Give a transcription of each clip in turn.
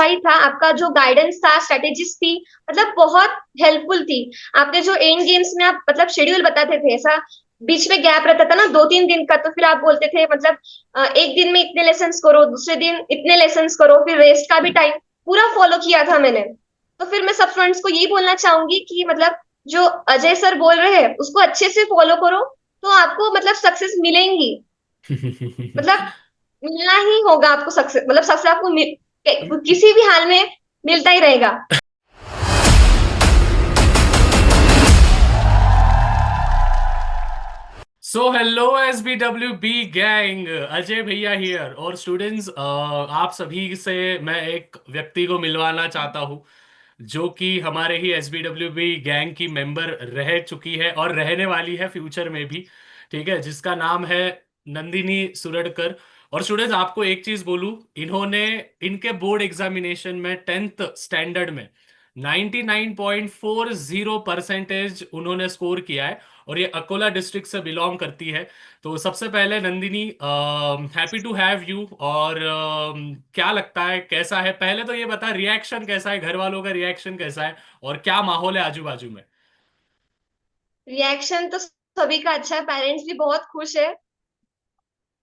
ही था, आपका जो गाइडेंस था, स्ट्रेटेजीज थी, मतलब बहुत हेल्पफुल थी। आपने जो एंड गेम्स में आप मतलब शेड्यूल बताते थे, ऐसा बीच में गैप रहता था ना 2-3 दिन का, तो फिर आप बोलते थे मतलब एक दिन में इतने लेसन्स करो, दूसरे दिन इतने लेसन्स करो, फिर रेस्ट का भी टाइम पूरा फॉलो किया था मैंने। तो फिर मैं सब स्टूडेंट्स को यही बोलना चाहूंगी कि मतलब जो अजय सर बोल रहे हैं उसको अच्छे से फॉलो करो, तो आपको मतलब सक्सेस मिलेंगी। मतलब मिलना ही होगा आपको सक्सेस, मतलब सक्सेस आपको किसी भी हाल में मिलता ही रहेगा। So hello SBWB gang, Ajay भैया हियर। और स्टूडेंट्स, आप सभी से मैं एक व्यक्ति को मिलवाना चाहता हूँ जो कि हमारे ही SBWB गैंग की मेंबर रह चुकी है और रहने वाली है फ्यूचर में भी। ठीक है, जिसका नाम है नंदिनी सुरड़कर। और स्टूडेंट्स, आपको एक चीज बोलूं, इन्होंने इनके बोर्ड एग्जामिनेशन में 10th स्टैंडर्ड में 99.40% उन्होंने स्कोर किया है। और ये अकोला डिस्ट्रिक्ट से बिलोंग करती है। तो सबसे पहले Nandini, happy to have you. और क्या लगता है, कैसा है, पहले तो ये बता, रिएक्शन कैसा है, घर वालों का रिएक्शन कैसा है और क्या माहौल है आजू बाजू में। रिएक्शन तो सभी का अच्छा है, पेरेंट्स भी बहुत खुश है,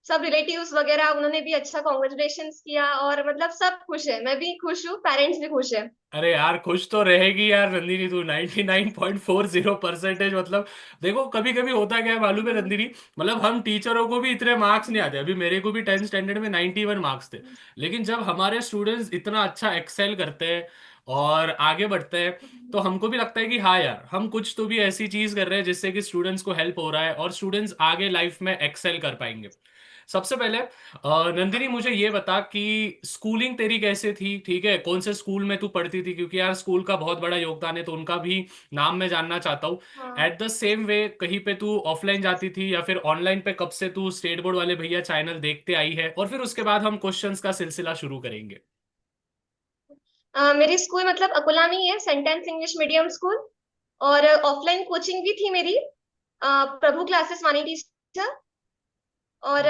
सब रिलेटिव्स वगैरह उन्होंने भी अच्छा कॉन्ग्रेचुलेशंस किया, और मतलब सब खुश है, मैं भी खुश हूँ, पेरेंट्स भी खुश है। अरे यार, खुश तो रहेगी यार नंदिनी, तू 99.40% मतलब। देखो, कभी कभी होता क्या है मालूम है नंदिनी, मतलब हम टीचरों को भी इतने मार्क्स नहीं आते। अभी मेरे को भी 10th स्टैंडर्ड में 91 मार्क्स थे। लेकिन जब हमारे स्टूडेंट्स इतना अच्छा एक्सेल करते हैं और आगे बढ़ते हैं, तो हमको भी लगता है कि हाँ यार, हम कुछ तो भी ऐसी चीज कर रहे हैं जिससे कि स्टूडेंट्स को हेल्प हो रहा है और स्टूडेंट्स आगे लाइफ में एक्सेल कर पाएंगे। सबसे पहले नंदिनी, मुझे ये बता कि स्कूलिंग तेरी कैसे थी। ठीक है, कौन से स्कूल में तू पढ़ती थी, क्योंकि यार स्कूल का बहुत बड़ा योगदान है, तो उनका भी नाम मैं जानना चाहता हूँ। हाँ। एट द सेम वे, कहीं पे तू ऑफलाइन जाती थी या फिर ऑनलाइन पे, कब से तू स्टेट बोर्ड वाले भैया चैनल देखते आई है, और फिर उसके बाद हम क्वेश्चंस का सिलसिला शुरू करेंगे। मेरी स्कूल मतलब अकोला में ही है, सेंटेंस इंग्लिश मीडियम स्कूल। और ऑफलाइन कोचिंग भी थी मेरी, प्रभु क्लासेस वानी टीचर। और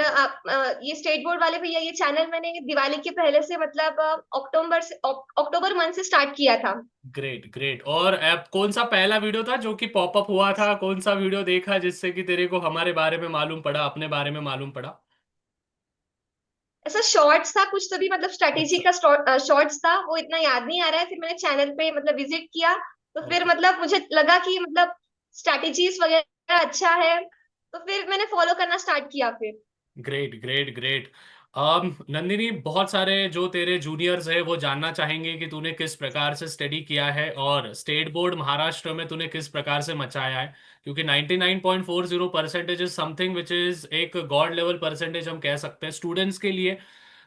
ये स्टेट बोर्ड वाले भैया, ये चैनल मैंने दिवाली के पहले से मतलब अक्टूबर मंथ से स्टार्ट किया था। Great great. और ऐप कौन सा पहला वीडियो था जो कि पॉपअप हुआ था, कौन सा वीडियो देखा जिससे कि तेरे को हमारे बारे में मालूम पड़ा, अपने बारे में मालूम पड़ा। ऐसा शॉर्ट्स था कुछ तो भी, मतलब स्ट्रेटेजी अच्छा। का शॉर्ट्स था, वो इतना याद नहीं आ रहा है। फिर मैंने चैनल पे मतलब विजिट किया, तो फिर ओके। मतलब मुझे लगा कि मतलब स्ट्रेटेजीज वगैरह अच्छा है, तो फिर मैंने फॉलो करना स्टार्ट किया फिर। Great great great. नंदिनी, बहुत सारे जो तेरे जूनियर्स हैं वो जानना चाहेंगे कि तूने किस प्रकार से स्टडी किया है और स्टेट बोर्ड महाराष्ट्र में तूने किस प्रकार से मचाया है। क्योंकि 99.40% इज समथिंग विच इज एक गॉड लेवल परसेंटेज हम कह सकते हैं स्टूडेंट्स के लिए।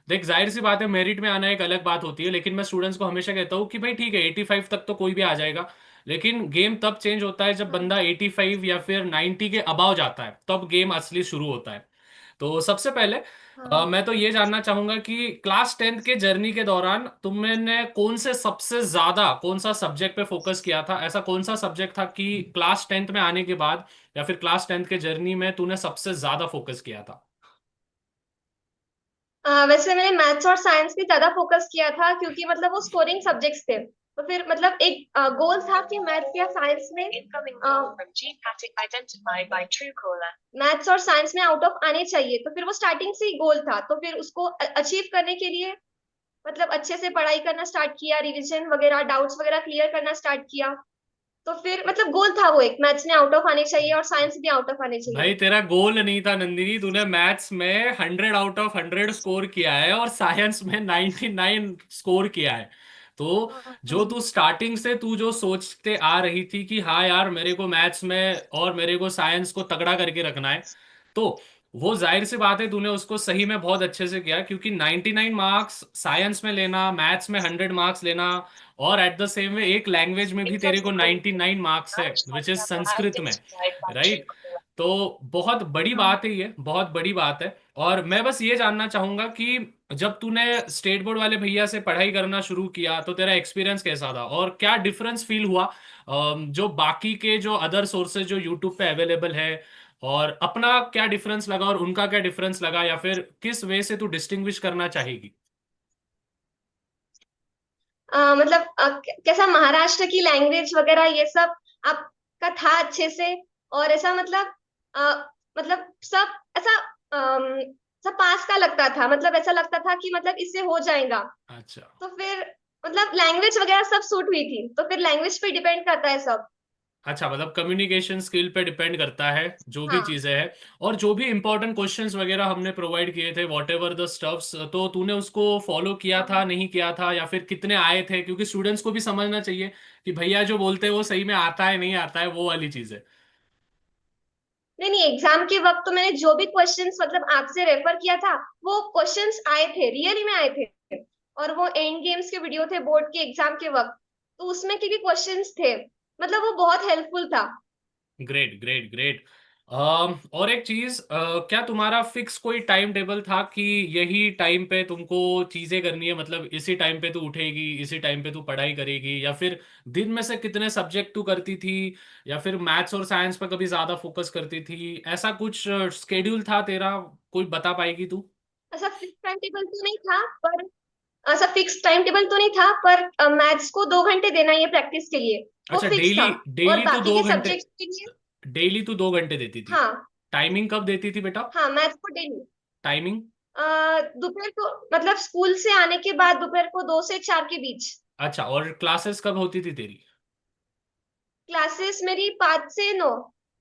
देख, जाहिर सी बात है, मेरिट में आना एक अलग बात होती है, लेकिन मैं स्टूडेंट्स को हमेशा कहता हूँ कि भाई ठीक है, 85 तक तो कोई भी आ जाएगा। लेकिन गेम तब चेंज होता है जब हाँ। बंदा 85 या फिर 90 के अबाव जाता है, तब गेम असली शुरू होता है। तो सबसे पहले हाँ। मैं तो ये जानना चाहूंगा कि क्लास 10th के जर्नी के दौरान तुमने कौन से सबसे ज्यादा कौन सा सब्जेक्ट पे फोकस किया था। ऐसा कौन सा सब्जेक्ट था कि क्लास 10th में आने के बाद या फिर क्लास 10th के जर्नी में तूने सबसे ज्यादा फोकस किया था। वैसे मैंने मैथ्स और साइंस पे ज्यादा फोकस किया था, क्योंकि मतलब वो स्कोरिंग सब्जेक्ट्स थे। तो फिर मतलब एक गोल था कि मैथ्स या साइंस में मैथ्स और साइंस में आउट ऑफ आने चाहिए, तो फिर वो स्टार्टिंग से ही गोल था। तो फिर उसको अचीव करने के लिए मतलब अच्छे से पढ़ाई करना स्टार्ट किया, रिवीजन वगैरह, डाउट्स वगैरह क्लियर करना स्टार्ट किया। तो फिर मतलब गोल था वो, एक मैथ्स में आउट ऑफ आने चाहिए और साइंस भी आउट ऑफ आने चाहिए। भाई, तेरा गोल नहीं था नंदिनी, तूने मैथ्स में 100 आउट ऑफ 100 स्कोर किया है और साइंस में 99 स्कोर किया है। तो जो तू स्टार्टिंग से तू जो सोचते आ रही थी कि हाँ यार, मेरे को मैथ्स में और मेरे को साइंस को तगड़ा करके रखना है, तो वो जाहिर सी बात है, तूने उसको सही में बहुत अच्छे से किया। क्योंकि 99 मार्क्स साइंस में लेना, मैथ्स में 100 मार्क्स लेना, और एट द सेम वे एक लैंग्वेज में भी तेरे को 99 मार्क्स है, विच इज संस्कृत में, राइट। तो बहुत बड़ी बात है, ये बहुत बड़ी बात है। और मैं बस ये जानना चाहूंगा कि जब तूने स्टेट बोर्ड वाले भैया से पढ़ाई करना शुरू किया तो तेरा एक्सपीरियंस कैसा था और क्या डिफरेंस फील हुआ, जो बाकी के जो अदर सोर्सेज जो यूट्यूब पे अवेलेबल है, और अपना क्या डिफरेंस लगा और उनका क्या डिफरेंस लगा, या फिर किस वे से तू डिस्टिंग्विश करना चाहेगी। मतलब कैसा महाराष्ट्र की लैंग्वेज वगैरह ये सब आपका था अच्छे से, और ऐसा मतलब सब ऐसा सब पास का लगता था, मतलब ऐसा लगता था कि मतलब इससे हो जाएगा। अच्छा। तो फिर मतलब लैंग्वेज वगैरह सब सूट हुई थी, तो फिर लैंग्वेज पे डिपेंड करता है सब। अच्छा, मतलब कम्युनिकेशन स्किल पे डिपेंड करता है जो भी हाँ। चीजें हैं। और जो भी इंपॉर्टेंट क्वेश्चंस वगैरह हमने प्रोवाइड किए थे, वॉट एवर द स्टफ्स, तो तूने उसको फॉलो किया था, हाँ। नहीं किया था, या फिर कितने आए थे? क्योंकि स्टूडेंट्स को भी समझना चाहिए कि भैया जो बोलते हैं वो सही में आता है नहीं आता है, वो वाली चीज है। नहीं नहीं, एग्जाम के वक्त तो मैंने जो भी क्वेश्चंस मतलब आपसे रेफर किया था, वो क्वेश्चंस आए थे, रियली में आए थे। और वो एंड गेम्स के वीडियो थे बोर्ड के एग्जाम के वक्त, तो उसमें के भी क्वेश्चंस थे, मतलब वो बहुत हेल्पफुल था। Great great great. और एक चीज, क्या तुम्हारा फिक्स कोई टाइम टेबल था कि यही टाइम पे तुमको चीजें करनी है, मतलब इसी टाइम पे तू उठेगी, इसी टाइम पे तू पढ़ाई करेगी, या फिर दिन में से कितने सब्जेक्ट तू करती थी, या फिर मैथ्स और साइंस पे कभी ज्यादा फोकस करती थी? ऐसा कुछ स्केड्यूल था तेरा? कोई बता पाएगी तू? ऐसा फिक्स टाइम टेबल तो नहीं था, पर ऐसा फिक्स टाइम टेबल तो नहीं था, पर मैथ्स को 2 घंटे देना ही है प्रैक्टिस के लिए, वो अच्छा, फिक्स डेली? था। और डेली तू बाकी दो के घंटे सब्जेक्ट के लिए, डेली तू 2 घंटे देती थी? हाँ। टाइमिंग कब देती थी बेटा? हाँ, मैथ्स को डेली टाइमिंग? दोपहर को, मतलब स्कूल से आने के बाद दोपहर को 2 से 4 के बीच। अच्छा, और क्लासेस कब होती थी तेरी? क्लासेस मेरी 5 से 9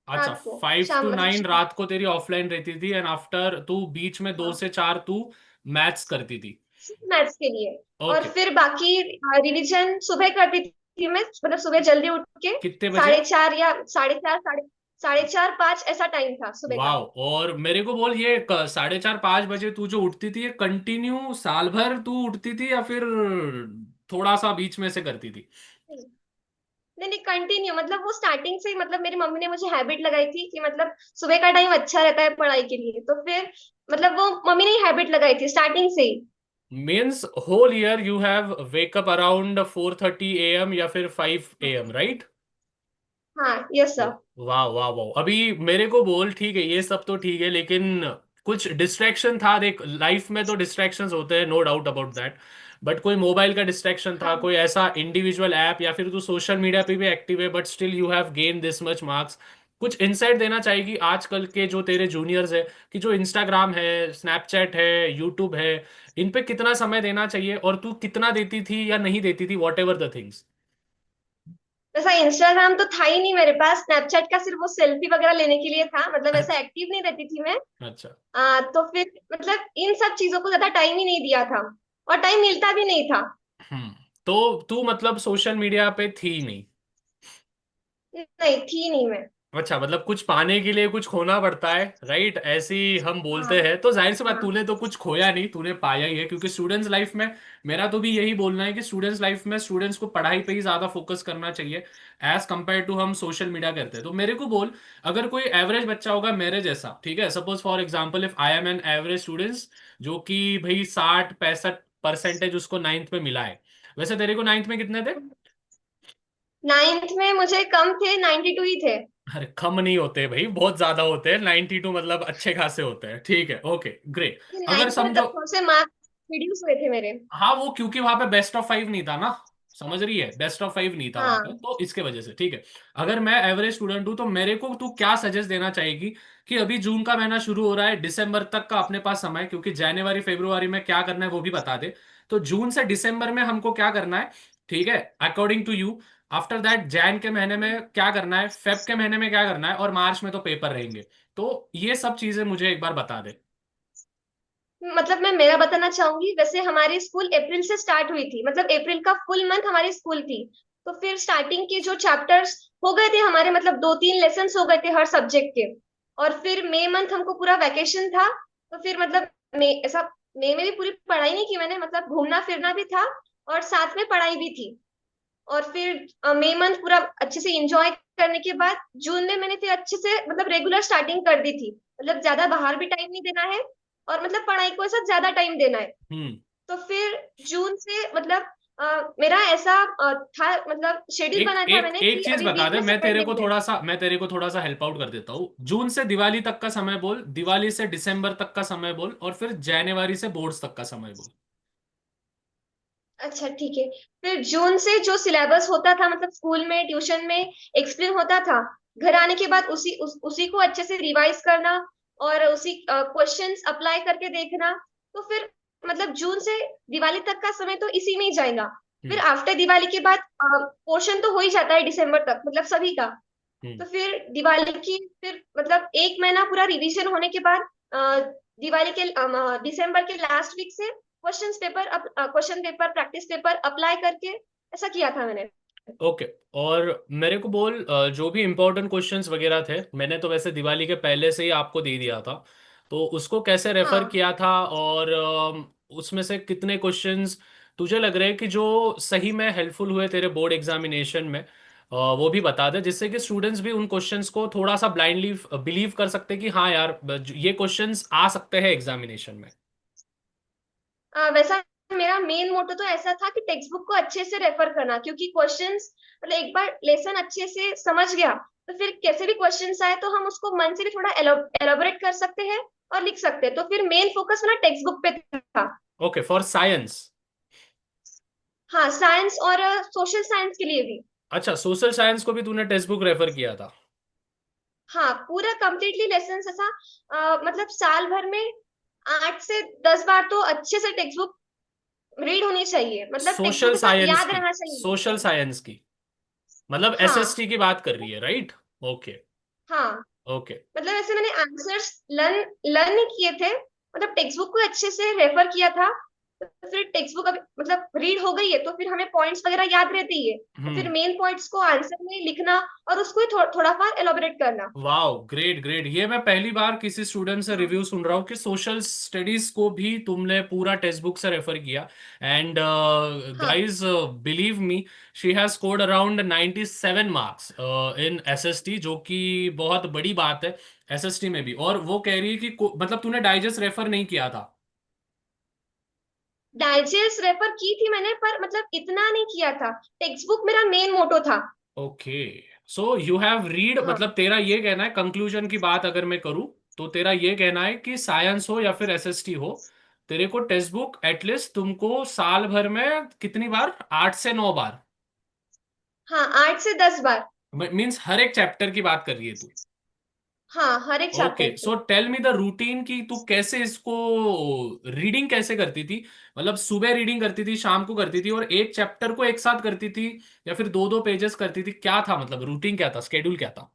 अच्छा, रात को, 5 to 9 शाम। रात को तेरी ऑफलाइन रहती थी, एंड आफ्टर तू बीच में दो हाँ, से चार तू मैथ्स करती थी? सिर्फ मैथ्स के लिए। और ओके। फिर बाकी रिवीजन सुबह करती थी मैं, मतलब सुबह जल्दी उठ के, कितने बजे? 4:30 या 4:30, साढ़े चार 5 ऐसा टाइम था सुबह का। वाह। और मेरे को बोल, ये 4:30 5 बजे तू जो उठती थी, ये कंटिन्यू साल भर तू उठती थी, या फिर थोड़ा सा बीच में से करती थी? नहीं नहीं, कंटिन्यू, मतलब वो स्टार्टिंग से ही, मतलब मेरी मम्मी ने मुझे हैबिट लगाई थी कि मतलब सुबह का टाइम अच्छा रहता है पढ़ाई के लिए, तो फिर मतलब वो मम्मी ने हैबिट लगाई थी स्टार्टिंग से ही। Means whole year you have wake up around 4:30 AM या फिर 5 AM, राइट? हाँ, यस सर। वाह वाह वाह। अभी मेरे को बोल, ठीक है ये सब तो ठीक है, लेकिन कुछ डिस्ट्रैक्शन था? देख, लाइफ में तो डिस्ट्रैक्शंस होते हैं, no doubt about that, but कोई मोबाइल का डिस्ट्रैक्शन था, हाँ। कोई ऐसा इंडिविजुअल ऐप, या फिर तू सोशल मीडिया पे भी एक्टिव है but still you have gain this much marks? कुछ इंसाइट देना चाहेगी आजकल के जो तेरे जूनियर्स है, कि जो इंस्टाग्राम है, स्नैपचैट है, यूट्यूब है, इन पे कितना समय देना चाहिए, और तू कितना देती थी या नहीं देती थी, वॉट एवर द थिंग्स? वैसा इंस्टाग्राम तो था ही नहीं मेरे पास, स्नैपचैट का सिर्फ वो सेल्फी वगैरह लेने के लिए था, मतलब ऐसा अच्छा। एक्टिव नहीं रहती थी मैं। अच्छा। तो फिर मतलब इन सब चीजों को ज्यादा टाइम ही नहीं दिया था, और टाइम मिलता भी नहीं था। हम्म। तो तू मतलब सोशल मीडिया पे थी नहीं? नहीं थी नहीं मैं। अच्छा, मतलब कुछ पाने के लिए कुछ खोना पड़ता है, राइट? ऐसे ही हम हाँ। बोलते हैं, तो जाहिर सी बात, हाँ। तूने तो कुछ खोया नहीं, तूने पाया ही है, क्योंकि स्टूडेंट्स लाइफ में, मेरा तो भी यही बोलना है कि स्टूडेंट्स लाइफ में स्टूडेंट्स को पढ़ाई पे ही ज्यादा फोकस करना चाहिए एज कंपेयर टू हम सोशल मीडिया करते हैं। तो मेरे को बोल, अगर कोई एवरेज बच्चा होगा मेरे जैसा, ठीक है, suppose for example if I am an average students, जो कि भाई 60 65% उसको नाइन्थ में मिला है। वैसे तेरे को नाइन्थ में कितने थे? 9th में मुझे कम थे, 92 ही थे। अरे कम नहीं होते भाई, बहुत ज्यादा होते हैं। 92 मतलब अच्छे खासे होते हैं, ठीक है, ओके ग्रेट। अगर 9th में समझो, थोड़े से मार्क्स रिड्यूस हुए थे मेरे। हाँ, वो क्योंकि वहां पे बेस्ट ऑफ 5 नहीं था ना, समझ रही है? बेस्ट ऑफ 5 नहीं था वहां पे, हाँ। तो इसके वजह से, ठीक है। अगर मैं एवरेज स्टूडेंट हूं, तो मेरे को तू क्या सजेस्ट देना चाहेगी कि अभी जून का महीना शुरू हो रहा है, दिसंबर तक का अपने पास समय है, क्योंकि जनवरी फरवरी में क्या करना है वो भी बता दे। तो जून से दिसंबर में हमको क्या करना है, ठीक है, according to you? After that जैन के महीने में क्या करना है, फेब के महीने में क्या करना है, और मार्च में तो पेपर रहेंगे। तो ये सब चीजें मुझे एक बार बता दे। मतलब मैं मेरा बताना चाहूंगी, वैसे हमारी स्कूल अप्रैल से स्टार्ट हुई थी, मतलब अप्रैल का फुल मंथ हमारी स्कूल थी। तो फिर स्टार्टिंग के जो चैप्टर्स हो गए थे हमारे, मतलब 2 3 लेसन हो गए थे हर सब्जेक्ट के। और फिर मई मंथ हमको पूरा वैकेशन था। तो फिर मतलब मई ऐसा, मई में भी पूरी पढ़ाई नहीं की मैंने, मतलब घूमना फिरना भी था और साथ में पढ़ाई भी थी। और फिर मई मंथ पूरा अच्छे से एंजॉय करने के बाद जून में मैंने फिर अच्छे से मतलब रेगुलर स्टार्टिंग कर दी थी, मतलब ज्यादा बाहर भी टाइम नहीं देना है, और मतलब पढ़ाई को ऐसा ज्यादा टाइम देना है। हम्म। तो फिर जून से मतलब मेरा ऐसा था, मतलब शेड्यूल एक बना था एक मैंने एक कि चीज अभी बता वीक दे, में सैटरडे भी है। मैं तेरे को थोड़ा सा हेल्प आउट कर देता हूँ। जून से दिवाली तक का समय बोल, दिवाली से दिसंबर तक का समय बोल, और फिर जनवरी से बोर्ड्स तक का समय बोल। अच्छा ठीक है। फिर जून से जो सिलेबस होता था, मतलब स्कूल में ट्यूशन में एक्सप्लेन होता था, घर आने के बाद उसी को अच्छे से रिवाइज करना और उसी क्वेश्चंस अप्लाई करके देखना। तो फिर मतलब जून से दिवाली तक का समय तो इसी में ही जाएगा। फिर हम्म। आफ्टर दिवाली के बाद पोर्शन तो हो ही जाता है दिसंबर तक, मतलब सभी का। हम्म। तो फिर दिवाली की फिर मतलब एक महीना पूरा रिवीजन होने के बाद दिवाली के दिसंबर के लास्ट वीक से question paper practice paper apply करके ऐसा किया था मैंने। ओके। और मेरे को बोल, जो भी इम्पोर्टेंट क्वेश्चंस वगैरह थे, मैंने तो वैसे दिवाली के पहले से ही आपको दे दिया था, तो उसको कैसे रेफर हाँ। किया था, और उसमें से कितने क्वेश्चंस तुझे लग रहे हैं कि जो सही में हेल्पफुल हुए तेरे बोर्ड एग्जामिनेशन में, वो भी बता दे, जिससे कि स्टूडेंट्स भी उन क्वेश्चंस को थोड़ा सा ब्लाइंडली बिलीव कर सकते हैं कि हाँ यार, ये क्वेश्चंस आ सकते हैं एग्जामिनेशन में। वैसा मेरा मेन मोटो तो ऐसा था कि टेक्स्ट बुक को अच्छे से रेफर करना, क्योंकि क्वेश्चंस मतलब एक बार लेसन अच्छे से समझ गया तो फिर कैसे भी क्वेश्चंस आए तो हम उसको मन से भी थोड़ा एलोबरेट कर सकते हैं और लिख सकते हैं। तो फिर मेन फोकस मेरा टेक्स्ट बुक पे था। Okay, for science. हाँ, साइंस और सोशल साइंस के लिए भी। अच्छा, सोशल साइंस को भी तूने टेक्स्ट बुक रेफर किया था? हाँ, पूरा कंप्लीटली लेसन ऐसा मतलब साल भर में 8 से 10 बार तो अच्छे से टेक्स्ट बुक रीड होनी चाहिए, मतलब टेक्स्ट सोशल बुक ऐसा साइंस याद की? रहना चाहिए। सोशल साइंस की मतलब हाँ। एसएसटी की बात कर रही है, राइट? ओके। हाँ, ओके। मतलब ऐसे मैंने आंसर्स लर्न लर्न नहीं किए थे, मतलब टेक्स्ट बुक को अच्छे से रेफर किया था। तो फिर टेक्स्ट बुक अभी मतलब रीड हो गई है तो फिर हमें पॉइंट्स वगैरह याद रहते ही है, तो फिर हम्म। मेन पॉइंट्स को आंसर में लिखना और उसको ही थोड़ा सा एलोबरेट करना। Wow, great great. ये मैं पहली बार किसी स्टूडेंट से हाँ। रिव्यू सुन रहा हूँ कि सोशल स्टडीज को भी तुमने पूरा टेक्स्ट बुक से रेफर किया। एंड हाँ। Guys, believe me, she has scored around 97 marks in SST, जो कि बहुत बड़ी बात है एसएसटी में भी। और वो कह रही है कि मतलब तूने डाइजेस्ट रेफर नहीं किया था? डाइजेस्ट रेफर की थी मैंने, पर मतलब इतना नहीं किया था, टेक्स्ट बुक मेरा मेन मोटो था। Okay. So you have read, हाँ। मतलब तेरा ये कहना है, कंक्लूजन की बात अगर मैं करूं, तो तेरा ये कहना है कि साइंस हो या फिर एसएसटी हो, तेरे को टेक्स्ट बुक एटलीस्ट तुमको साल भर में कितनी बार, 8 से 9 बार? हाँ, 8 से 10 बार। मीन्स हर एक चैप्टर की बात कर रही है तू? हाँ, हर एक ओके, चैप्टर सो की। टेल मी द रूटीन की तू कैसे इसको रीडिंग कैसे करती थी? मतलब सुबह रीडिंग करती थी, शाम को करती थी, और एक चैप्टर को एक साथ करती थी, या फिर दो दो पेजेस करती थी? क्या था मतलब रूटीन, क्या था, स्केड्यूल क्या था?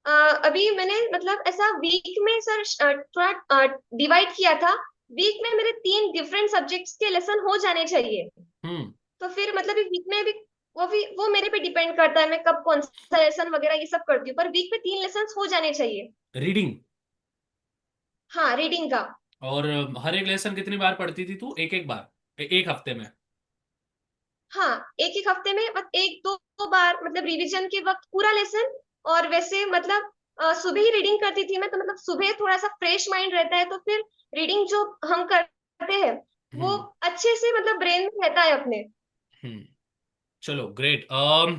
अ, अभी मैंने मतलब ऐसा वीक में सर थोड़ा डिवाइड किया था। वीक में मेरे 3 डिफरेंट सब्जेक्ट्स के लेसन हो जाने चाहिए। हम्म। तो फिर मतलब वीक में भी वो मेरे पे डिपेंड करता है मैं कब कौन सा लेसन वगैरह ये सब करती हूँ, पर वीक में 3 लेसन हो जाने चाहिए। रीडिंग? हाँ, रीडिंग का। और हर एक लेसन कितनी बार पढ़ती थी तू, एक एक बार, एक हफ्ते में? हाँ, एक एक हफ्ते में एक दो बार, मतलब रिवीजन के वक्त पूरा लेसन। और वैसे मतलब सुबह ही रीडिंग करती थी मैं, तो मतलब सुबह थोड़ा सा फ्रेश माइंड रहता है तो फिर रीडिंग जो हम करते हैं वो हम्म। अच्छे से मतलब ब्रेन में रहता है अपने। हम्म। चलो ग्रेट।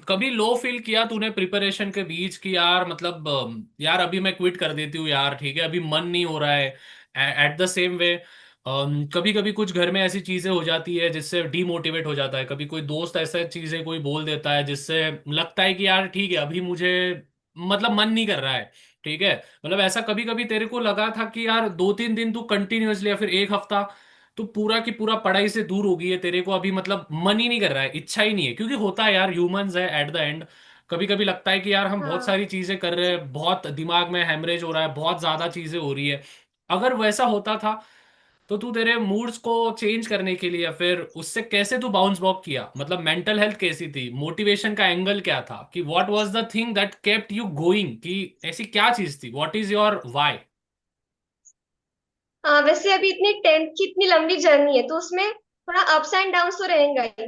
कभी लो फील किया तूने प्रिपरेशन के बीच कि यार मतलब, यार अभी मैं क्विट कर देती हूँ यार, ठीक है, अभी मन नहीं हो रहा है? एट द सेम वे, कभी कभी कुछ घर में ऐसी चीजें हो जाती है जिससे डीमोटिवेट हो जाता है, कभी कोई दोस्त ऐसा चीजें कोई बोल देता है जिससे लगता है कि यार ठीक है, अभी मुझे मतलब मन नहीं कर रहा है, ठीक है। मतलब ऐसा कभी कभी तेरे को लगा था कि यार 2-3 दिन तू कंटिन्यूअसली, या फिर एक हफ्ता तो पूरा की पूरा पढ़ाई से दूर हो गई है, तेरे को अभी मतलब मन ही नहीं कर रहा है, इच्छा ही नहीं है? क्योंकि होता है यार, ह्यूमंस है एट द एंड। कभी कभी लगता है कि यार हम बहुत हाँ। सारी चीजें कर रहे हैं, बहुत दिमाग में हैमरेज हो रहा है, बहुत ज्यादा चीजें हो रही है। अगर वैसा होता था तो तू तेरे मूड्स को चेंज करने के लिए, या फिर उससे कैसे तू बाउंस बैक किया? मतलब मेंटल हेल्थ कैसी थी, मोटिवेशन का एंगल क्या था, कि what was the thing that kept you going, कि ऐसी क्या चीज थी, व्हाट इज योर व्हाई? वैसे अभी इतनी टेंथ की इतनी लंबी जर्नी है तो उसमें थोड़ा अप्स एंड डाउन्स तो रहेगा ही।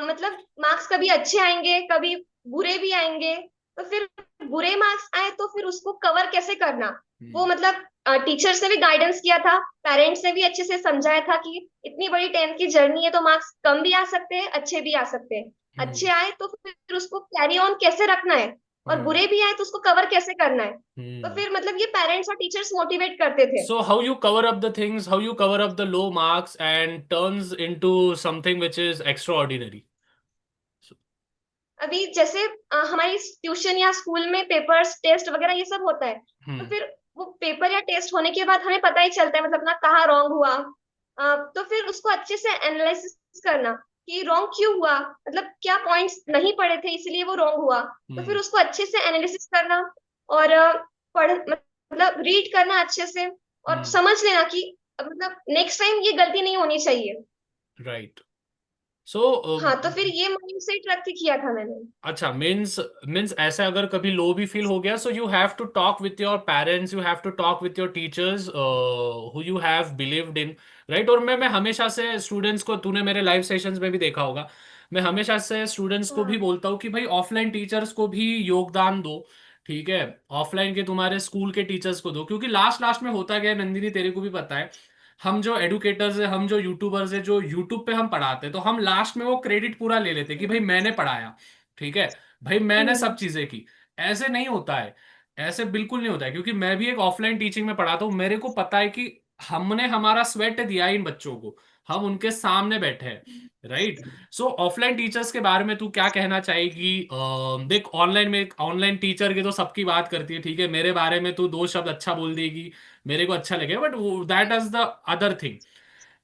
मतलब मार्क्स कभी अच्छे आएंगे कभी बुरे भी आएंगे। तो फिर बुरे मार्क्स आए तो फिर उसको कवर कैसे करना, वो मतलब टीचर्स ने भी गाइडेंस किया था, पेरेंट्स ने भी अच्छे से समझाया था कि इतनी बड़ी टेंथ की जर्नी है तो मार्क्स कम भी आ सकते हैं अच्छे भी आ सकते हैं। अच्छे हम्म। आए तो फिर उसको कैरी ऑन कैसे रखना है, और हम्म बुरे भी आए तो उसको कवर कैसे करना है। तो हम्म फिर मतलब ये पेरेंट्स और टीचर्स मोटिवेट करते थे। So how you cover up the things, how you cover up the low marks and turns into something which is extraordinary. So, अभी जैसे हमारी ट्यूशन या स्कूल में पेपर्स टेस्ट वगैरह ये सब होता है, तो hmm, फिर वो पेपर या टेस्ट होने के बाद हमें पता ही चलता है मतलब अपना कहाँ रॉन्ग हुआ। तो फिर उसको अच्छे से एनालिसिस करना कि रॉन्ग क्यों हुआ, मतलब क्या पॉइंट्स नहीं पढ़े थे इसलिए वो रॉन्ग हुआ। तो फिर hmm, उसको अच्छे से एनालिसिस करना और पढ़ मतलब रीड करना अच्छे से और hmm, समझ लेना कि मतलब नेक्स्ट टाइम ये गलती नहीं होनी चाहिए। right. So हाँ, तो फिर ये माइंडसेट रख के किया था मैंने। अच्छा, मीन्स मीन्स ऐसे अगर कभी लो भी फील हो गया, so you have to talk with your parents, you have to talk with your teachers who you have believed in, right. और मैं हमेशा से स्टूडेंट्स को, तूने मेरे लाइव सेशंस में भी देखा होगा, मैं हमेशा से स्टूडेंट्स को भी हाँ बोलता हूँ कि भाई ऑफलाइन टीचर्स को भी योगदान दो, ठीक है। ऑफलाइन के तुम्हारे स्कूल के टीचर्स को दो, क्योंकि लास्ट लास्ट में होता क्या है नंदिनी, तेरे को भी पता है, हम जो एडुकेटर्स है, हम जो यूट्यूबर्स है, जो यूट्यूब पे हम पढ़ाते हैं, तो हम लास्ट में वो क्रेडिट पूरा ले लेते हैं कि भाई मैंने पढ़ाया, ठीक है, भाई मैंने सब हम्म, चीजें की। ऐसे नहीं होता है, ऐसे बिल्कुल नहीं होता है, क्योंकि मैं भी एक ऑफलाइन टीचिंग में पढ़ाता हूँ, मेरे को पता है कि हमने हमारा स्वेट दिया है इन बच्चों को, हम उनके सामने बैठे हैं, राइट। सो ऑफलाइन टीचर्स के बारे में तू क्या कहना चाहेगी? देख, ऑनलाइन में ऑनलाइन टीचर की तो सबकी बात करती है, ठीक है, मेरे बारे में तू दो शब्द अच्छा बोल देगी, मेरे को अच्छा लगेगा, but that is the other thing.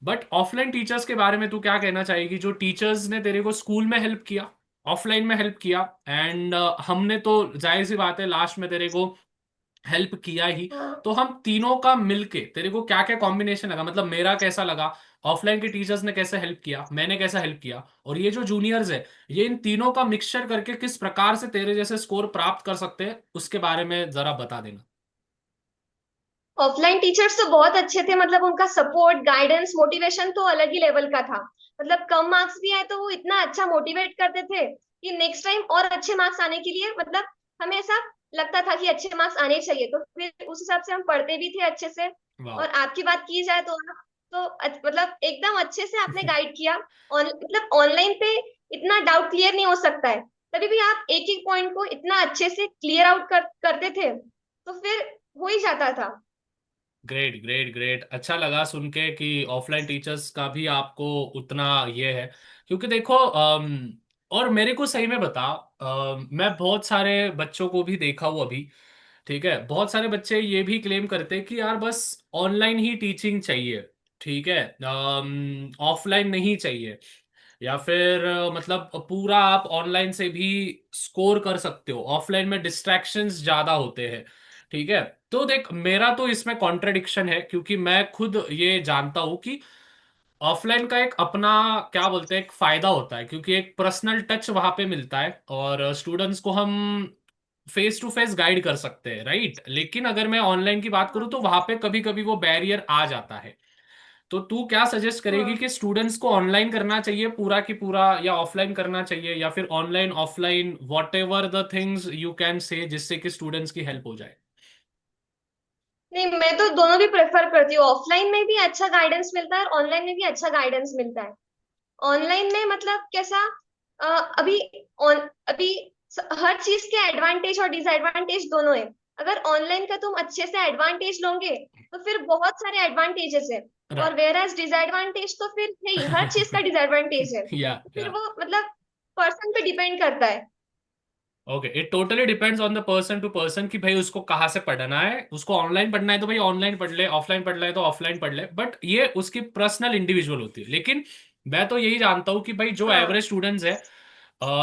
But offline teachers के बारे में तू क्या कहना चाहेगी, जो टीचर्स ने तेरे को स्कूल में हेल्प किया, ऑफलाइन में हेल्प किया, एंड हमने तो जाहिर सी बात है लास्ट में तेरे को हेल्प किया ही। हाँ। तो हम तीनों का मिलके तेरे को क्या क्या कॉम्बिनेशन लगा, मतलब मेरा कैसा लगा, ऑफलाइन के टीचर्स ने कैसे हेल्प किया, मैंने कैसा हेल्प किया, और ये जो जूनियर्स है, ये इन तीनों का मिक्सचर करके किस प्रकार से तेरे जैसे स्कोर प्राप्त कर सकते हैं, उसके बारे में जरा बता देना। ऑफलाइन टीचर्स तो बहुत अच्छे थे, मतलब उनका सपोर्ट गाइडेंस मोटिवेशन तो अलग ही लेवल का था। मतलब कम मार्क्स भी आए तो वो इतना अच्छा मोटिवेट करते थे कि नेक्स्ट टाइम और अच्छे मार्क्स आने के लिए मतलब हमें ऐसा लगता था कि अच्छे मार्क्स आने चाहिए, तो फिर उस हिसाब से हम पढ़ते भी थे अच्छे से। वाह। और आपकी बात की जाए तो आप तो मतलब एकदम अच्छे से आपने गाइड किया। मतलब ऑनलाइन पे इतना डाउट क्लियर नहीं हो सकता है, तभी भी आप एक एक पॉइंट को इतना अच्छे से क्लियर आउट करते थे, तो फिर हो ही जाता था। ग्रेट ग्रेट ग्रेट, अच्छा लगा सुन के कि ऑफलाइन टीचर्स का भी आपको उतना ये है, क्योंकि देखो और मेरे को सही में बता, मैं बहुत सारे बच्चों को भी देखा हूँ अभी, ठीक है, बहुत सारे बच्चे ये भी क्लेम करते हैं कि यार बस ऑनलाइन ही टीचिंग चाहिए, ठीक है, ऑफलाइन नहीं चाहिए, या फिर मतलब पूरा आप ऑनलाइन से भी स्कोर कर सकते हो, ऑफलाइन में डिस्ट्रैक्शंस ज्यादा होते हैं, ठीक है। तो देख, मेरा तो इसमें कॉन्ट्रडिक्शन है, क्योंकि मैं खुद ये जानता हूं कि ऑफलाइन का एक अपना क्या बोलते हैं एक फायदा होता है, क्योंकि एक पर्सनल टच वहां पे मिलता है, और स्टूडेंट्स को हम फेस टू फेस गाइड कर सकते हैं, राइट। लेकिन अगर मैं ऑनलाइन की बात करूँ हाँ तो वहां पे कभी कभी वो बैरियर आ जाता है। तो तू क्या सजेस्ट करेगी हाँ। कि स्टूडेंट्स को ऑनलाइन करना चाहिए पूरा की पूरा, या ऑफलाइन करना चाहिए, या फिर online offline what ever the things you can say, जिससे कि स्टूडेंट्स की हेल्प हो जाए? नहीं, मैं तो दोनों भी प्रेफर करती हूँ, ऑफलाइन में भी अच्छा गाइडेंस मिलता है और ऑनलाइन में भी अच्छा गाइडेंस मिलता है। ऑनलाइन में मतलब कैसा, अ, अभी अभी हर चीज के एडवांटेज और डिसएडवांटेज दोनों है। अगर ऑनलाइन का तुम अच्छे से एडवांटेज लोगे तो फिर बहुत सारे एडवांटेजेस है, और राइट। वेर एज डिसएडवांटेज तो फिर है ही, हर चीज का डिसएडवांटेज है, या तो फिर या वो मतलब पर्सन पे डिपेंड करता है। Okay, it totally depends on the person to person कि भाई उसको कहाँ से पढ़ना है, उसको ऑनलाइन पढ़ना है तो भाई ऑनलाइन पढ़ ले, ऑफलाइन पढ़ना है तो ऑफलाइन पढ़ ले, बट ये उसकी पर्सनल इंडिविजुअल होती है। लेकिन मैं तो यही जानता हूँ कि भाई जो हाँ एवरेज स्टूडेंट्स है,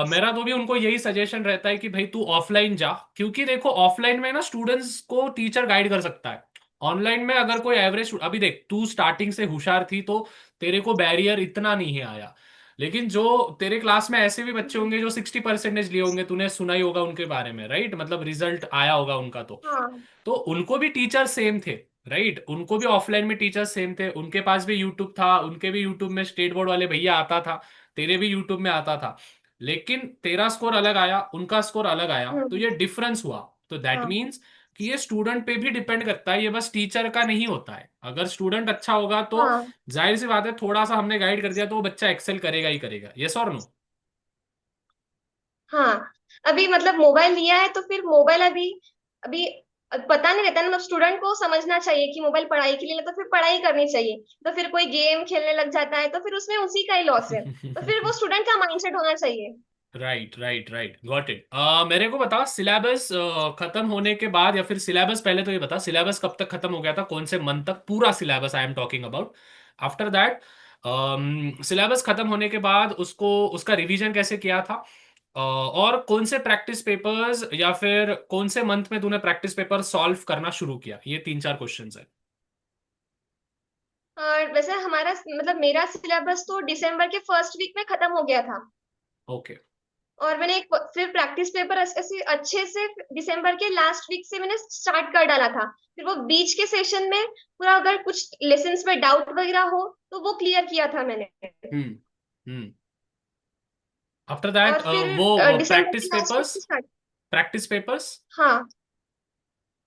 मेरा तो भी उनको यही सजेशन रहता है कि भाई तू ऑफलाइन जा, क्योंकि देखो ऑफलाइन में ना स्टूडेंट्स को टीचर गाइड कर सकता है। ऑनलाइन में अगर कोई एवरेज, अभी देख तू स्टार्टिंग से होशियार थी तो तेरे को बैरियर इतना नहीं है आया, लेकिन जो तेरे क्लास में ऐसे भी बच्चे होंगे जो 60% लिए होंगे, तूने सुना ही होगा उनके बारे में, राइट, मतलब रिजल्ट आया होगा उनका, हाँ तो उनको भी टीचर सेम थे, राइट, उनको भी ऑफलाइन में टीचर सेम थे, उनके पास भी यूट्यूब था, उनके भी यूट्यूब में स्टेट बोर्ड वाले भैया आता था, तेरे भी यूट्यूब में आता था, लेकिन तेरा स्कोर अलग आया, उनका स्कोर अलग आया, तो हम्म, ये डिफरेंस हुआ। तो दैट हाँ मीन्स कि ये स्टूडेंट पे भी डिपेंड करता है, ये बस टीचर का नहीं होता है। अगर स्टूडेंट अच्छा होगा तो हाँ जाहिर सी बात है, थोड़ा सा हमने गाइड कर दिया तो वो बच्चा एक्सेल करेगा ही करेगा, यस और नो? हाँ। अभी मतलब मोबाइल लिया है तो फिर मोबाइल अभी अभी पता नहीं रहता ना, मतलब स्टूडेंट को समझना चाहिए कि मोबाइल पढ़ाई के लिए, तो फिर पढ़ाई करनी चाहिए। तो फिर कोई गेम खेलने लग जाता है तो फिर उसमें उसी का ही लॉस है, तो फिर वो स्टूडेंट का माइंडसेट होना चाहिए। Right right right, got it. मेरे को बता, सिलेबस खत्म होने के बाद, या फिर सिलेबस, पहले तो ये बता सिलेबस कब तक खत्म हो गया था, कौन से मंथ तक, पूरा syllabus I am talking about. After that syllabus खत्म होने के बाद उसको, उसका रिवीजन कैसे किया था, और कौन से प्रैक्टिस पेपर्स, या फिर कौन से मंथ में तूने प्रैक्टिस पेपर सॉल्व करना शुरू किया, ये तीन चार क्वेश्चंस है। और वैसे हमारा मतलब मेरा सिलेबस तो दिसंबर के फर्स्ट वीक में खत्म हो गया था। ओके। और मैंने एक फिर प्रैक्टिस पेपर ऐसे अच्छे से दिसंबर के लास्ट वीक से मैंने स्टार्ट कर डाला था। फिर वो बीच के सेशन में पूरा अगर कुछ लेसन्स में डाउट वगैरह हो तो वो क्लियर किया था मैंने। हम्म। हम्म। आफ्टर दैट और फिर वो दिसंबर के प्रैक्टिस लास्ट वीक पेपर्स, से स्टार्ट। प्रैक्टिस पेपर्स हाँ,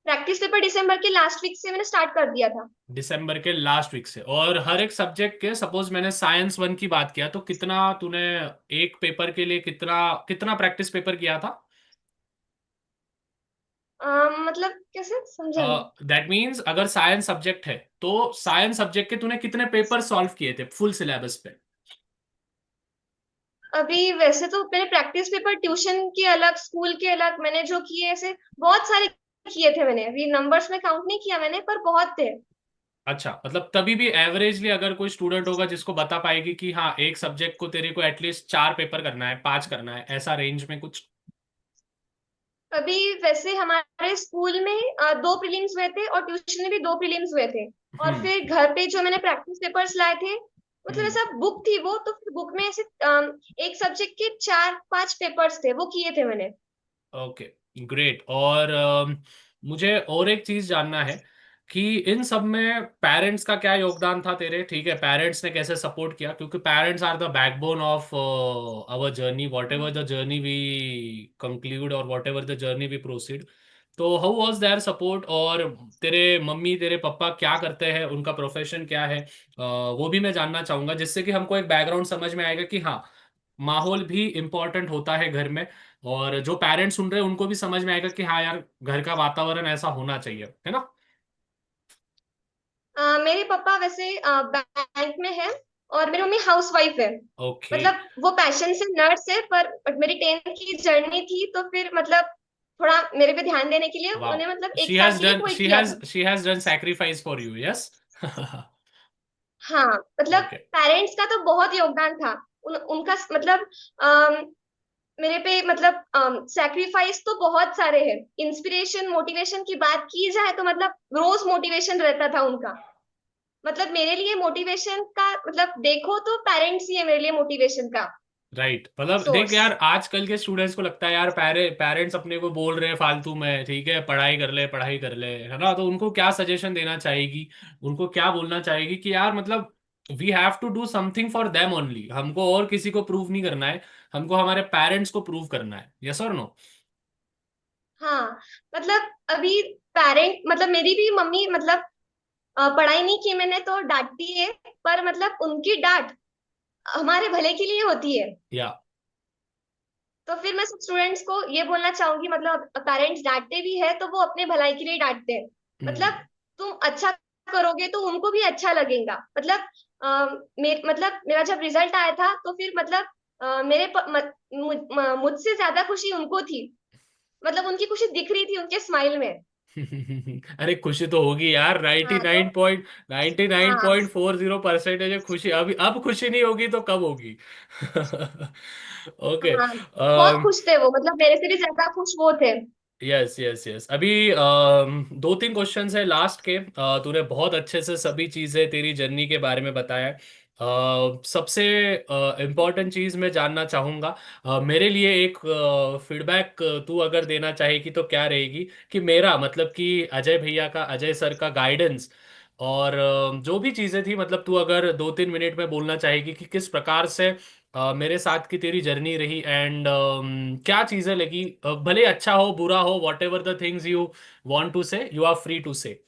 प्रैक्टिस पेपर दिसंबर के लास्ट वीक से मैंने स्टार्ट कर दिया था। दिसंबर के लास्ट वीक से। और हर एक सब्जेक्ट के, सपोज मैंने साइंस वन की बात किया, तो कितना तूने एक पेपर के लिए कितना कितना प्रैक्टिस पेपर किया था? मतलब कैसे समझा नहीं। दैट मीन्स अगर साइंस सब्जेक्ट है तो साइंस सब्जेक्ट के तूने कितने पेपर सॉल्व किए थे फुल सिलेबस पे? अभी वैसे तो मैंने प्रैक्टिस पेपर ट्यूशन के अलग, स्कूल के अलग मैंने जो किए ऐसे बहुत सारे किए थे मैंने। अभी नंबर्स में काउंट नहीं किया मैंने, पर बहुत थे। अच्छा, मतलब तभी भी एवरेजली अगर कोई स्टूडेंट होगा जिसको बता पाएगी कि हाँ एक सब्जेक्ट को तेरे को एटलीस्ट चार पेपर करना है, पांच करना है, ऐसा रेंज में कुछ? अभी वैसे हमारे स्कूल में दो प्रीलिम्स हुए थे और ट्यूशन में भी दो प्रीलिम्स हुए थे। और हम्म। फिर घर पे जो मैंने प्रैक्टिस पेपर्स लाए थे, मतलब हम्म। ऐसा बुक थी वो, तो फिर बुक में ऐसे एक सब्जेक्ट के चार पांच पेपर्स थे, वो किए थे मैंने। Okay, great. और मुझे और एक चीज जानना है कि इन सब में पेरेंट्स का क्या योगदान था तेरे, ठीक है, पेरेंट्स ने कैसे सपोर्ट किया, क्योंकि parents are the backbone of our journey, whatever the journey we conclude और whatever the journey we proceed. तो हाउ वाज देयर सपोर्ट? और तेरे मम्मी तेरे पापा क्या करते हैं, उनका प्रोफेशन क्या है, वो भी मैं जानना चाहूंगा, जिससे कि हमको एक बैकग्राउंड समझ में आएगा कि हाँ, माहौल भी इम्पोर्टेंट होता है घर में, और जो पेरेंट्स सुन रहे हैं उनको भी समझ में आएगा कि हाँ यार, घर का वातावरण ऐसा होना चाहिए, है ना? मेरे पापा वैसे बैंक में है और मेरी मम्मी हाउस वाइफ है। ओके। मतलब वो पैशन से नर्स है, पर मेरी 10th की जर्नी थी तो फिर मतलब थोड़ा मेरे पे ध्यान देने के लिए वाओ, उन्हें मतलब एक शी साल हैज के लिए डन, क्विट किया था। She has done sacrifice for you, yes. हाँ, मतलब ओके। पेरेंट्स का तो बहुत योगदान था। उनका मतलब मेरे पे मतलब सैक्रिफाइस तो बहुत सारे हैं। इंस्पिरेशन मोटिवेशन की बात की जाए तो मतलब रोज मोटिवेशन रहता था उनका। मतलब मेरे लिए मोटिवेशन का मतलब देखो तो पेरेंट्स ही है मेरे लिए मोटिवेशन का राइट, मतलब देख सोर्स। यार, आजकल के स्टूडेंट्स को लगता है यार, पेरेंट्स अपने को बोल रहे हैं फालतू में, ठीक है, पढ़ाई कर ले, पढ़ाई कर ले, है ना, तो उनको क्या सजेशन देना चाहेगी, उनको क्या बोलना चाहेगी कि यार मतलब we have to do something for them only, हमको और किसी को प्रूव नहीं करना है, हमको हमारे पेरेंट्स को प्रूव करना है, यस और नो? हाँ, मतलब अभी पेरेंट मतलब मेरी भी मम्मी मतलब पढ़ाई नहीं की मैंने तो डांटती है, पर मतलब उनकी डांट हमारे भले के लिए होती है। या। तो फिर मैं सब स्टूडेंट्स को ये बोलना चाहूंगी, मतलब पेरेंट्स डांटते भी है तो वो अपने भलाई के लिए डांटते हैं। हम्म। मतलब तुम अच्छा करोगे तो उनको भी अच्छा लगेगा। मतलब मतलब मेरा जब रिजल्ट आया था तो फिर मतलब मेरे मुझसे ज्यादा खुशी उनको थी। मतलब उनकी खुशी दिख रही थी उनके स्माइल में। अरे खुशी तो होगी यार, हाँ तो 99.99.40% है खुशी, अभी अब खुशी नहीं होगी तो कब होगी? ओके। हाँ, बहुत खुश थे वो, मतलब मेरे से भी ज्यादा खुश वो थे। Yes yes yes. अभी दो तीन क्वेश्चन है लास्ट के। तूने बहुत अच्छे से सभी चीजें तेरी जर्नी के बारे में बताया है। सबसे इम्पोर्टेंट चीज मैं जानना चाहूंगा, मेरे लिए एक फीडबैक तू अगर देना चाहेगी तो क्या रहेगी, कि मेरा मतलब कि अजय भैया का, अजय सर का गाइडेंस, और जो भी चीजें थी, मतलब तू अगर दो तीन मिनट में बोलना चाहेगी कि किस प्रकार से मेरे साथ की तेरी जर्नी रही, एंड क्या चीजें लगी, भले अच्छा हो बुरा हो, whatever the things you want to say, you are free to say.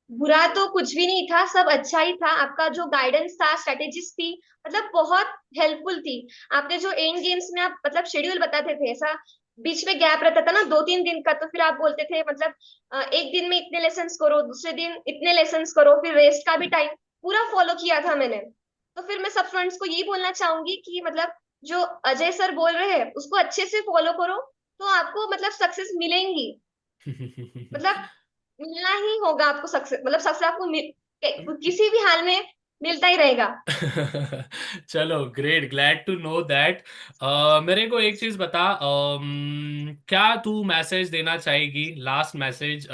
बुरा तो कुछ भी नहीं था, सब अच्छा ही था। आपका जो गाइडेंस था, स्ट्रेटेजीज थी, मतलब बहुत हेल्पफुल थी। आपने जो एंड गेम्स में आप मतलब शेड्यूल बताते थे, ऐसा बीच में गैप रहता था ना 2-3 दिन का, तो फिर आप बोलते थे मतलब एक दिन में इतने लेसन्स करो, दूसरे दिन इतने लेसन्स करो, फिर रेस्ट का भी टाइम पूरा फॉलो किया था मैंने। तो फिर मैं सब स्टूडेंट्स को यही बोलना चाहूंगी कि मतलब जो अजय सर बोल रहे हैं उसको अच्छे से फॉलो करो, तो आपको मतलब सक्सेस मिलेंगी। मतलब मिलना ही होगा आपको सक्सेस, मतलब सक्सेस आपको किसी भी हाल में मिलता ही रहेगा। चलो, great, glad to know that. मेरे को एक चीज बता, क्या तू मैसेज देना चाहेगी, last message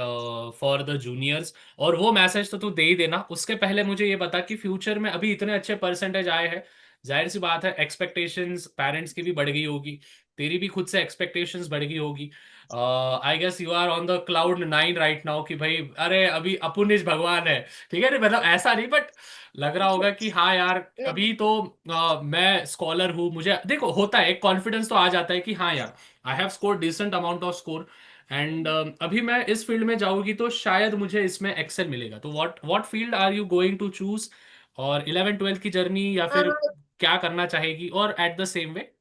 for the juniors? और वो मैसेज तो तू दे ही देना, उसके पहले मुझे ये बता कि फ्यूचर में अभी इतने अच्छे परसेंटेज आए हैं, जाहिर सी बात है एक्सपेक्टेशंस पेरेंट्स की भी बढ़ गई होगी, तेरी भी खुद से एक्सपेक्टेशंस बढ़ गई होगी। I guess you are on the cloud 9 right now कि भाई अरे अभी अपुनिश भगवान है। ठीक है ना, मतलब ऐसा नहीं, बट लग रहा होगा कि हाँ यार, नहीं। अभी तो मैं स्कॉलर हूँ, मुझे देखो होता है, एक कॉन्फिडेंस तो आ जाता है कि हाँ यार, I have score decent amount of score, and अभी मैं इस फील्ड में जाऊंगी तो शायद मुझे इसमें एक्सेल मिलेगा। तो what what field are you going to choose, और 11 12 की जर्नी, या फिर क्या करना चाहेगी? और at the same way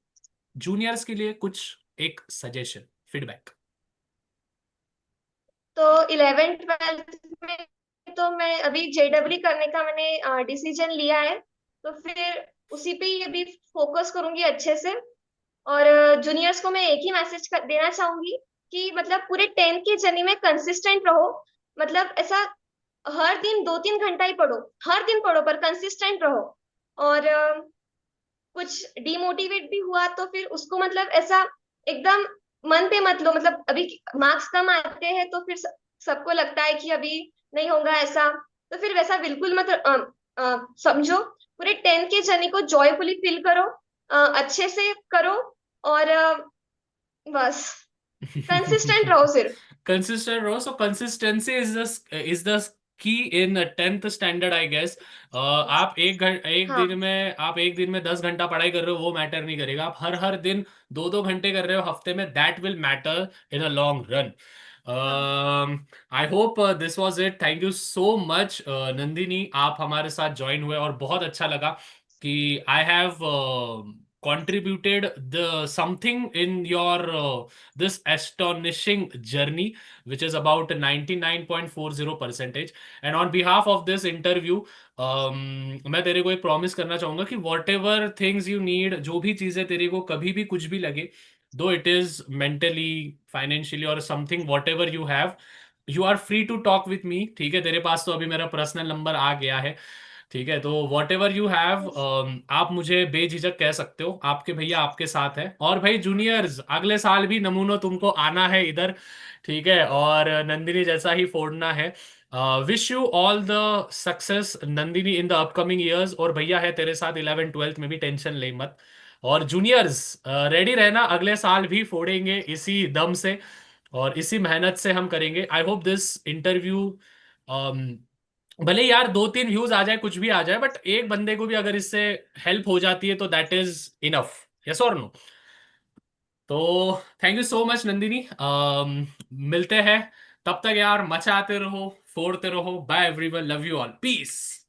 juniors के लिए कुछ एक सजेशन, फीडबैक। तो 11th 12th में तो मैं अभी जेडब्ल्यू करने का मैंने डिसीजन लिया है, तो फिर उसी पे ही अभी फोकस करूंगी अच्छे से। और जूनियर्स को मैं एक ही मैसेज देना चाहूंगी कि मतलब पूरे 10th की जर्नी में कंसिस्टेंट रहो। मतलब ऐसा हर दिन 2-3 घंटा ही पढ़ो, हर दिन पढ़ो पर कंसिस्टेंट रहो। और कुछ डिमोटिवेट भी हुआ तो फिर उसको मतलब ऐसा एकदम मन पे मत लो। मतलब अभी मार्क्स कम आते हैं तो फिर सबको लगता है कि अभी नहीं होगा ऐसा, तो फिर वैसा बिल्कुल मत समझो। पूरे 10th के जर्नी को जॉयफुली फील करो, अच्छे से करो। और बस कंसिस्टेंट रहो सिर्फ। कंसिस्टेंट रहो, सो consistency is the key in 10th standard I guess. आप एक हाँ। दिन में, आप एक दिन में 10 घंटा पढ़ाई कर रहे हो वो मैटर नहीं करेगा, आप हर हर दिन 2 2 घंटे कर रहे हो हफ्ते में, that will matter in a long run. हाँ। I hope this was it, thank you so much Nandini, आप हमारे साथ ज्वाइन हुए और बहुत अच्छा लगा कि I have contributed the something in your this astonishing journey, which is about 99.40 percentage. And on behalf of this interview, मैं तेरे को एक प्रॉमिस करना चाहूंगा कि what ever things you need, जो भी चीजें तेरे को कभी भी कुछ भी लगे, though it is mentally, financially और something, whatever you have, you are free to talk with me. ठीक है, तेरे पास तो अभी मेरा पर्सनल नंबर आ गया है। ठीक है, तो वॉट एवर यू हैव, आप मुझे बेझिझक कह सकते हो, आपके भैया आपके साथ है। और भाई जूनियर्स, अगले साल भी नमूनो तुमको आना है इधर, ठीक है, और नंदिनी जैसा ही फोड़ना है। Wish you all the success Nandini in the upcoming years, और भैया है तेरे साथ 11 12 में भी, टेंशन ले मत। और जूनियर्स रेडी रहना, अगले साल भी फोड़ेंगे इसी दम से और इसी मेहनत से हम करेंगे। आई होप दिस इंटरव्यू, भले यार 2 3 व्यूज आ जाए, कुछ भी आ जाए, बट एक बंदे को भी अगर इससे हेल्प हो जाती है तो दैट इज इनफ। यस और नो? तो thank you so much Nandini, मिलते हैं, तब तक यार मचाते रहो, फोड़ते रहो। Bye everyone, love you all, piece.